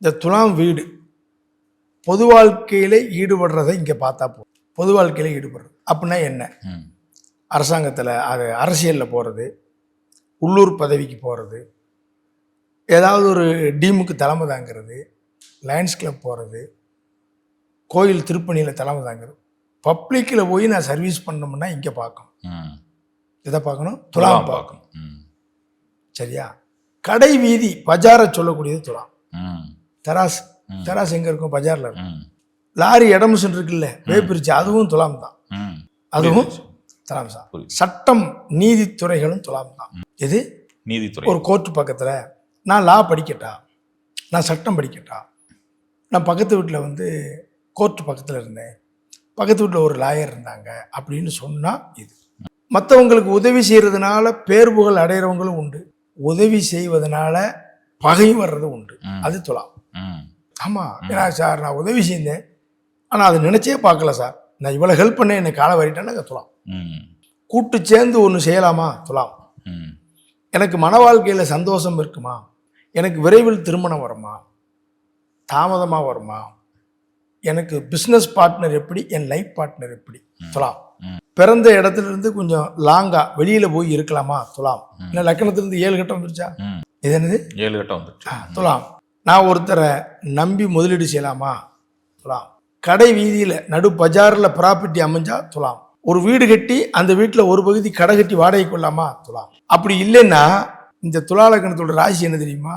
இந்த துலாம் வீடு பொது வாழ்க்கையில் ஈடுபடுறதை இங்கே பார்த்தா போதும். பொது வாழ்க்கையில் ஈடுபடுறது அப்படின்னா என்ன? அரசாங்கத்தில் அது அரசியலில் போகிறது, உள்ளூர் பதவிக்கு போகிறது, ஏதாவது ஒரு டீமுக்கு தலைமை தாங்கிறது, லயன்ஸ் கிளப் போகிறது, கோயில் திருப்பணியில் தலைமை தாங்கிறது. பப்ளிக்கில் போய் நான் சர்வீஸ் பண்ணோம்னா இங்கே பார்க்கணும். இதை பார்க்கணும், துலாம் பார்க்கணும். சரியா? கடை வீதி பஜாரை சொல்லக்கூடியது துலாம். தராசு தராசு எங்கே இருக்கும்? பஜாரில் இருக்கும். லாரி இடமிஷன் இருக்குல்ல, வேப்பிரிச்சு, அதுவும் துலாம் தான். அதுவும் துலாம் தான். சட்டம் நீதித்துறைகளும் துலாம் தான். எது? நீதித்துறை. ஒரு கோர்ட்டு பக்கத்தில் நான் லா படிக்கட்டா, நான் சட்டம் படிக்கட்டா, நான் பக்கத்து வீட்டில் கோர்ட்டு பக்கத்தில் இருந்தேன், பக்கத்து வீட்டில் ஒரு லாயர் இருந்தாங்க அப்படின்னு சொன்னால் இது. மற்றவங்களுக்கு உதவி செய்கிறதுனால பேர் புகழ் அடைகிறவங்களும் உண்டு, உதவி செய்வதனால பகையும் வர்றது உண்டு. அது துலாம். ஆமாம், ஏன்னா சார் நான் உதவி செய்தேன், ஆனால் அதை நினச்சே பார்க்கல சார், நான் இவ்வளோ ஹெல்ப் பண்ணேன், என்னை காலை வரிட்டேன்னா துலாம். கூட்டு சேர்ந்து ஒன்று செய்யலாமா? துலாம். எனக்கு மன வாழ்க்கையில் சந்தோஷம் இருக்குமா? எனக்கு விரைவில் திருமணம் வருமா, தாமதமாக வருமா, எனக்கு பிஸ்னஸ் பார்ட்னர் எப்படி, என் லைஃப் பார்ட்னர் எப்படி? துலாம். பிறந்த இடத்துல இருந்து கொஞ்சம் லாங்கா வெளியில் போய் இருக்கலாமா? துலாம். இல்லை லக்கணத்துலேருந்து 7 கட்டம் வந்துருச்சா? இது என்னது? 7 கட்டம் வந்துருச்சா? துலாம். நான் ஒருத்தரை நம்பி முதலீடு செய்யலாமா? துலாம். கடை வீதியில் நடு பஜாரில் ப்ராப்பர்ட்டி அமைஞ்சா துலாம். ஒரு வீடு கட்டி அந்த வீட்டில் ஒரு பகுதி கடை கட்டி வாடகை கொள்ளலாமா? துலாம். அப்படி இல்லைன்னா இந்த துலா லக்கணத்தோட ராசி என்ன தெரியுமா?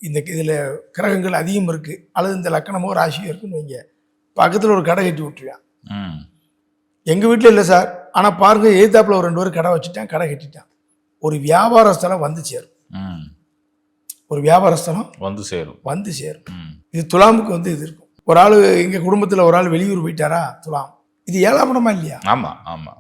இதில் கிரகங்கள் அதிகம் இருக்குது, அல்லது இந்த லக்கணமோ ராசியோ இருக்குன்னு வைங்க, பக்கத்தில் ஒரு கடை கட்டி விட்டுருவேன். எங்கள் வீட்டில் இல்லை சார், ஆனால் பாருங்கள் எதிர்த்தாப்பில் ஒரு 2 பேர் கடை வச்சுட்டான், கடை கட்டிட்டான். ஒரு வியாபார ஸ்தலம் வந்து சேரும். ஒரு வியாபார ஸ்தலம் வந்து சேரும். இது துலாமுக்கு இது இருக்கும். ஒரு ஆள் எங்கள் குடும்பத்தில் ஒரு ஆள் வெளியூர் போயிட்டாரா? துலாம். இது 7ஆம் இடமா இல்லையா? ஆமாம் ஆமாம்.